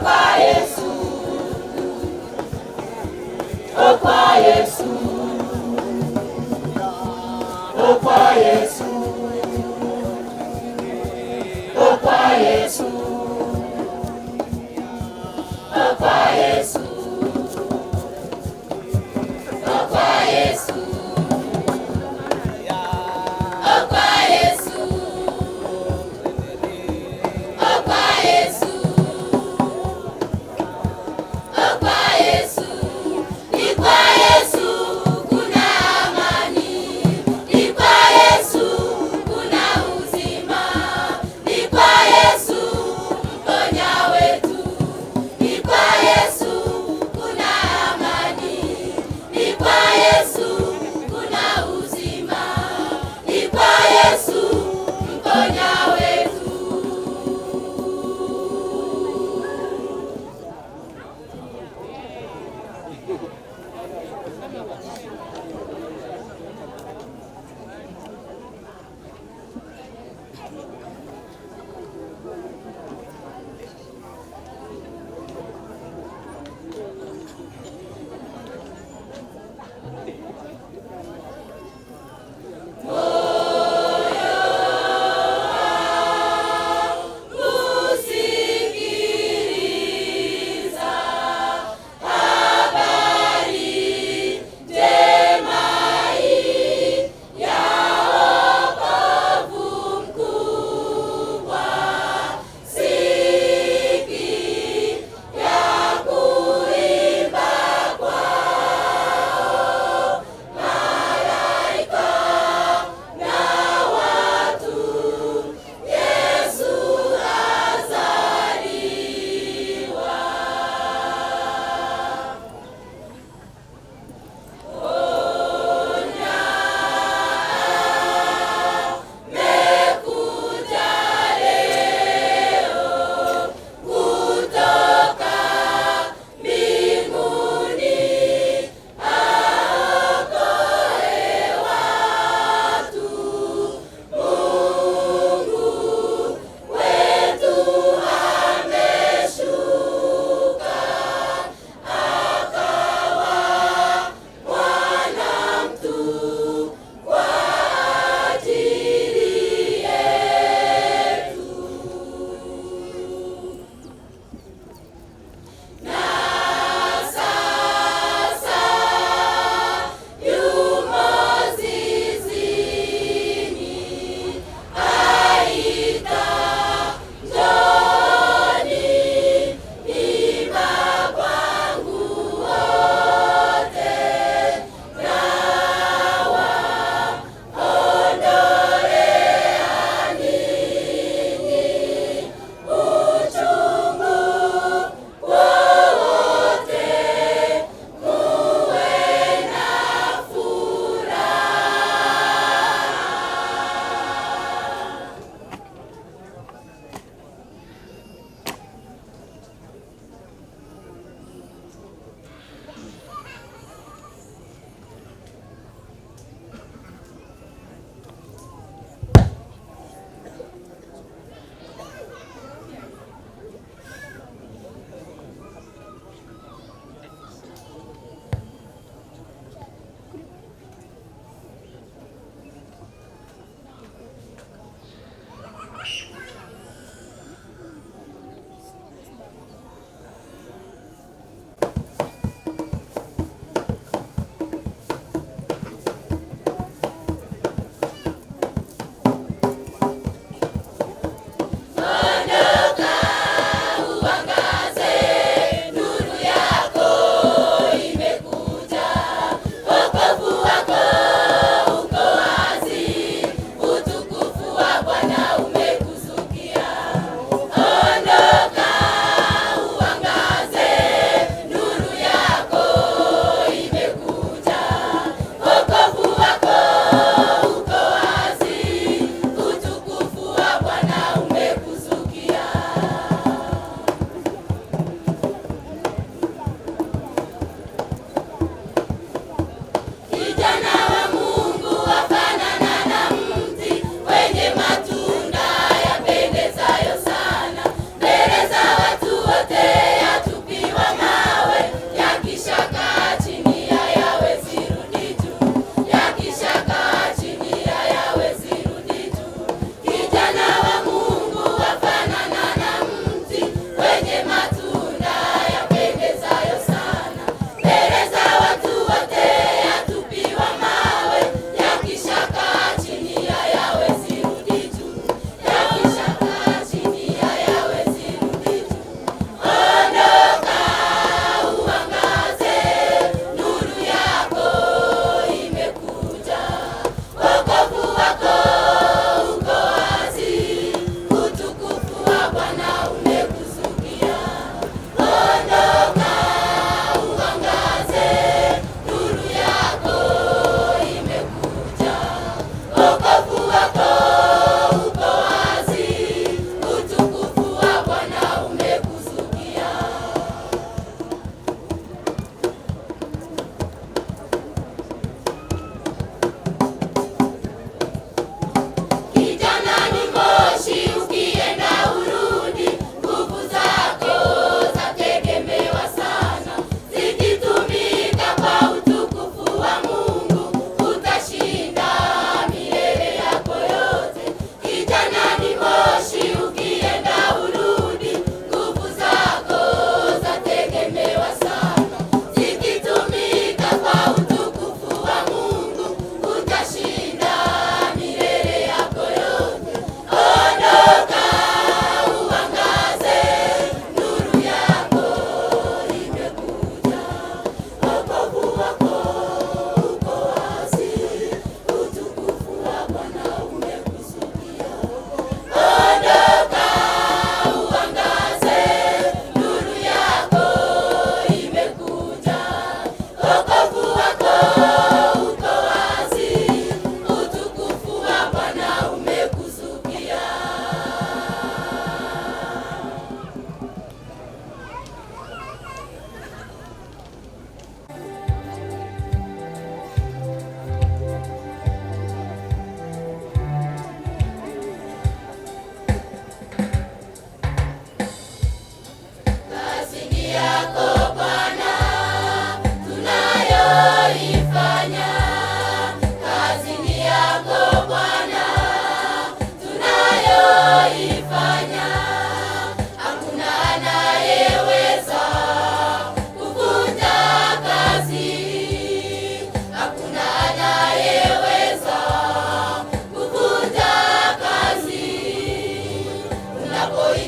Yesu,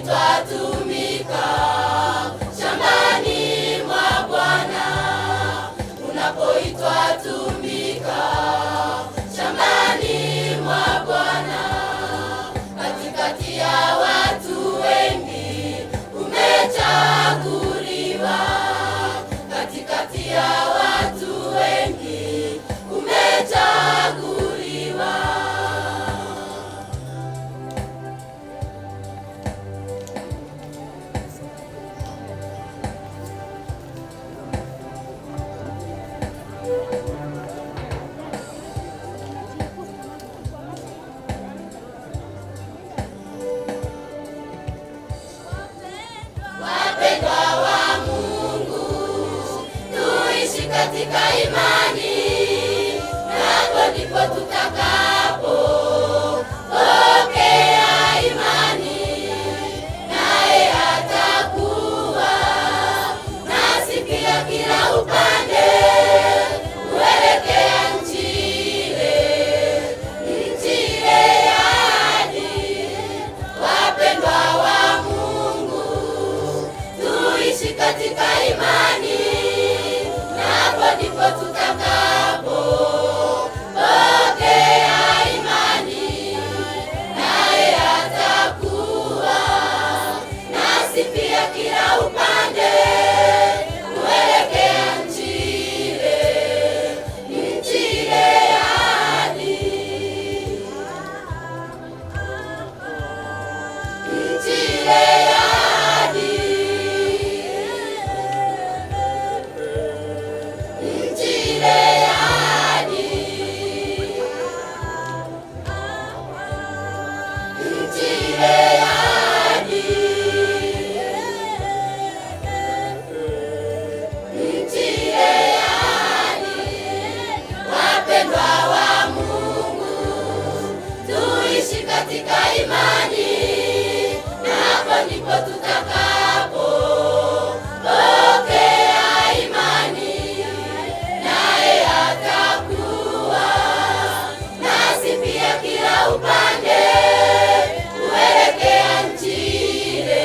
twatumika shambani mwa Bwana, unapoitwa tumika shambani mwa Bwana. Katikati ya watu wengi umechaguliwa, katikati ya watu wengi umechaguliwa. Wapendwa wa Mungu, tuishi katika imani, hapo ndipo tutakapo pokea imani, naye atakuwa nasi pia kila upande kuelekea nchi ile ya ahadi. Wapendwa wa Mungu, tuishi katika imani, hapo ndipo tutakapo pokea imani, naye atakuwa nasi pia kila upande kuelekea nchi ile ya ahadi, nchi ile ya ahadi, nchi ile ya ahadi, nchi ile ya ahadi, nchi ile ya ahadi. Wapendwa wa Mungu, tuishi katika imani, na hapo ndipo tutakapo pokea imani, naye atakuwa nasi pia kila upande kuelekea nchi ile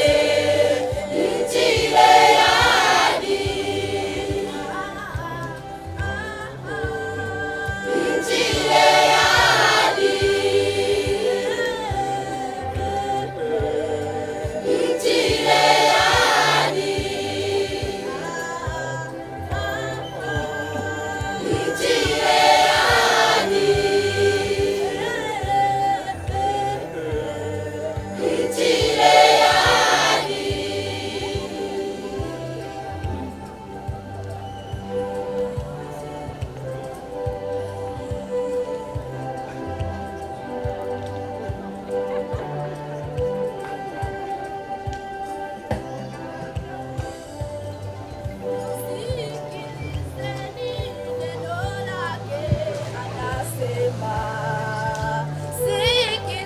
ya ahadi, nchi ile ya ahadi, nchi ile ya ahadi, nchi ile ya ahadi, nchi ile ya ahadi.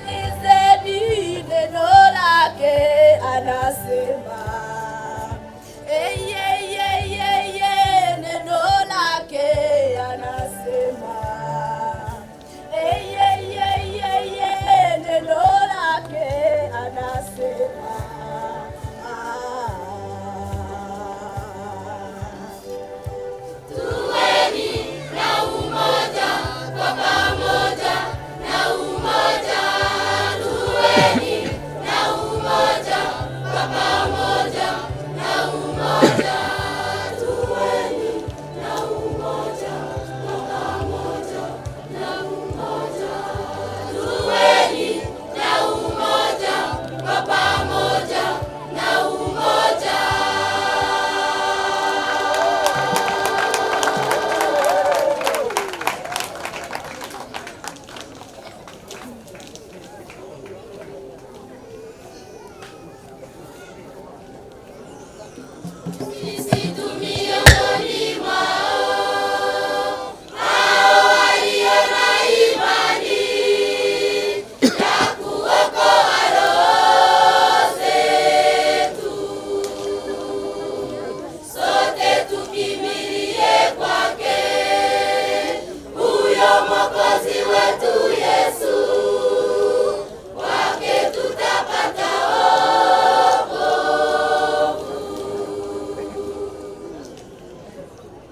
Sikilizeni neno lake anasema, neno lake anasema, neno lake anasema. Tuweni na umoja kwa pamoja, na umoja, tuweni na umoja kwa pamoja, na umoja, tuweni na umoja kwa pamoja, na umoja, tuweni na umoja kwa pamoja, na umoja. Sisi